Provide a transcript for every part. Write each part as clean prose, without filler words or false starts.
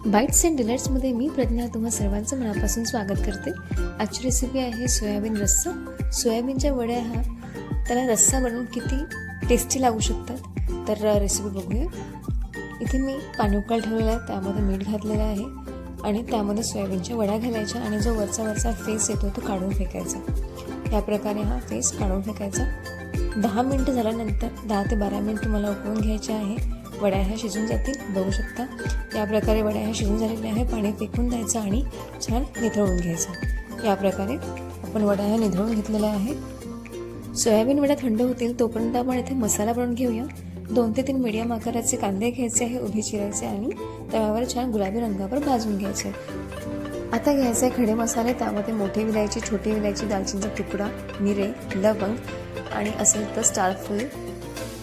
Bites and डिलाइट्समध्ये मी प्रज्ञा तुम्हा सर्वांचं मनापासून स्वागत करते। आजची रेसिपी आहे सोयाबीन रस्सा। सोयाबीनच्या वड्या त्याला रस्सा बनवून किती टेस्टी लागू शकतात, तर रेसिपी बघूया। इथे मी पाणी उकळायला ठेवलेलं आहे, त्यामध्ये मीठ घातलेलं आहे आणि त्यामध्ये सोयाबीनच्या वड्या घालायच्या आणि जो वरचा फेस येतो तो काढून फेकायचा। या प्रकारे हा फेस काढून फेकायचा। 10 मिनिटं झाल्यानंतर 10 ते 12 मिनिट तुम्हाला उकळून घ्यायचे आहे। वड्या ह्या शिजून जातील, बघू शकता। या प्रकारे वड्या ह्या शिजून झालेल्या आहे। पाणी फेकून द्यायचं आणि छान निथळून घ्यायचं। या प्रकारे आपण वड्या ह्या निथळून घेतलेल्या आहे। सोयाबीन वड्या थंड होतील तोपर्यंत आपण इथे मसाला बनवून घेऊया। 2 ते 3 मीडियम आकाराचे कांदे घ्यायचे आहे, उभे चिरायचे आणि तव्यावर छान गुलाबी रंगावर भाजून घ्यायचे। आता घ्यायचे आहे खडे मसाले। त्यामध्ये मोठी विलायची, छोटी विलायची, दालचिनीचा तुकडा, मिरे, लवंग आणि असेल तर स्टार फूल।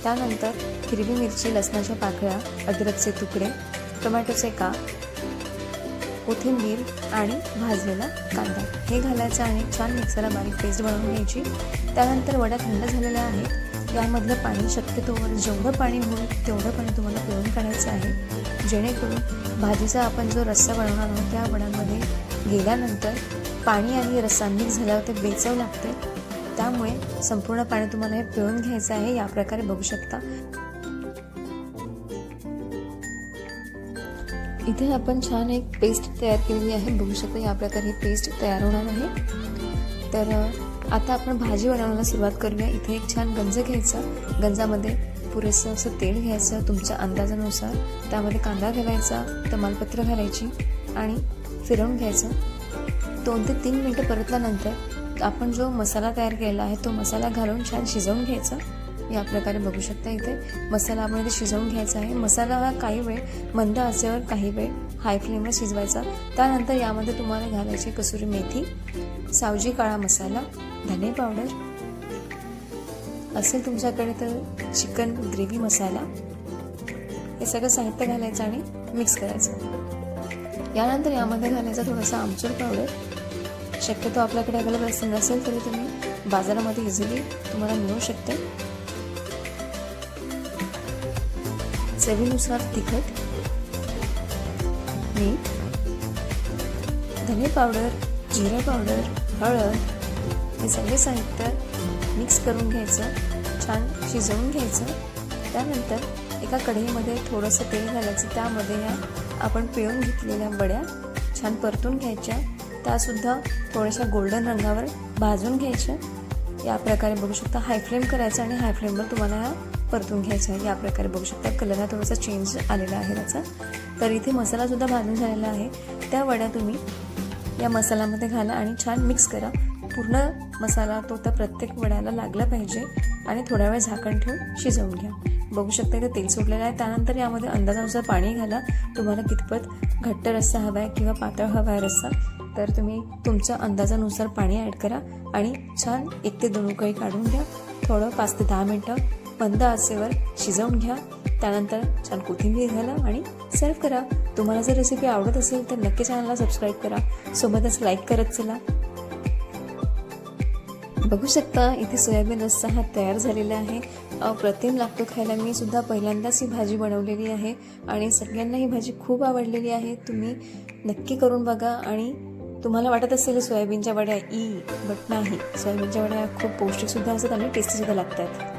त्यानंतर हिरवी मिरची, लसणाच्या पाकळ्या, अद्रकचे तुकडे, टोमॅटोचे काप, कोथिंबीर आणि भाजलेला कांदा हे घालायचं आणि छान मिक्सरला बारीक पेस्ट बनवून घ्यायची। त्यानंतर वड्या थंड झालेल्या आहेत, यामधलं पाणी शक्यतोवर जेवढं पाणी होईल तेवढं पाणी तुम्हाला पिळून काढायचं आहे, जेणेकरून भाजीचा आपण जो रस्सा बनवणार आहोत त्या वड्यांमध्ये गेल्यानंतर पाणी आणि रस्सा मिक्स झाल्यावर ते बेचव लागते। त्यामुळे संपूर्ण पाणी तुम्हाला हे पिळून घ्यायचं आहे। या प्रकारे बघू शकता। इथे आपण छान एक पेस्ट तयार केलेली आहे, बघू शकता। या प्रकारे ही पेस्ट तयार होणार आहे। तर आता आपण भाजी बनवण्याला सुरुवात करूया। इथे एक छान गंज घ्यायचा, गंजामध्ये पुरेसं असं तेल घ्यायचं तुमच्या अंदाजानुसार। त्यामध्ये कांदा घालायचा, तमालपत्र घालायची आणि फिरवून घ्यायचं। 2 ते 3 मिनिटं परतल्यानंतर आपण जो मसाला तयार केलेला आहे तो मसाला घालून छान शिजवून घ्यायचा। या प्रकारे बघू शकता। इथे मसाला आपण इथे शिजवून घ्यायचा आहे। मसाला हा काही वेळ मंद आचेवर, काही वेळ हाय फ्लेमवर शिजवायचा। त्यानंतर यामध्ये तुम्हाला घालायची कसुरी मेथी, सावजी काळा मसाला, धने पावडर, असेल तुमच्याकडे तर चिकन ग्रेव्ही मसाला, हे सगळं साहित्य घालायचं आणि मिक्स करायचं। यानंतर यामध्ये घालायचा थोडासा आमचूर पावडर। शक्यतो आपल्याकडे अवेलेबल नसेल तरी तुम्ही बाजारामध्ये इझिली तुम्हाला मिळू शकते। चवीनुसार तिखट, मीठ, धने पावडर, जिरे पावडर, हळद हे सगळे साहित्य मिक्स करून घ्यायचं, छान शिजवून घ्यायचं। त्यानंतर एका कढईमध्ये थोडंसं तेल घालायचं, त्यामध्ये ह्या आपण पिळून घेतलेल्या वड्या छान परतून घ्यायच्या। त्यासुद्धा थोड्याशा गोल्डन रंगावर भाजून घ्यायच्या। या प्रकारे बघू शकता। हाय फ्लेम करायचं आणि हाय फ्लेमवर तुम्हाला ह्या परतून घ्यायचं आहे। या प्रकारे बघू शकता कलर हा थोडासा चेंज आलेला आहे त्याचा। तर इथे मसालासुद्धा भाजून झालेला आहे। त्या वड्या तुम्ही या मसाल्यामध्ये घाला आणि छान मिक्स करा। पूर्ण मसाला तो त्या प्रत्येक वड्याला लागला पाहिजे आणि थोड्या वेळ झाकण ठेवून शिजवून घ्या। बघू शकता इथे तेल सुटलेलं आहे। त्यानंतर यामध्ये अंदाजानुसार पाणी घाला। तुम्हाला कितपत घट्ट रस्सा हवा आहे किंवा पातळ हवा आहे रस्सा, तर तुम्ही तुमच्या अंदाजानुसार पाणी ॲड करा आणि छान 1 ते 2 उकळी काढून घ्या। थोडं 5 ते 10 मिनिटं मंद आचेवर शिजवून घ्या। त्यानंतर छान कोथिंबीर घाला आणि सर्व करा। तुम्हाला जर रेसिपी आवडत असेल तर नक्की चॅनलला सबस्क्राईब करा, सोबतच लाईक करत चला। बघू शकता इथे सोयाबीन रस्सा हा तयार झालेला आहे। अप्रतिम लागतो खायला। मी सुद्धा पहिल्यांदाच ही भाजी बनवलेली आहे आणि सगळ्यांना ही भाजी खूप आवडलेली आहे। तुम्ही नक्की करून बघा। आणि तुम्हाला वाटत असेल सोयाबीनच्या वड्या बट नाही, सोयाबीनच्या वड्या खूप पौष्टिक सुद्धा असतात आणि टेस्टी सुद्धा लागतात।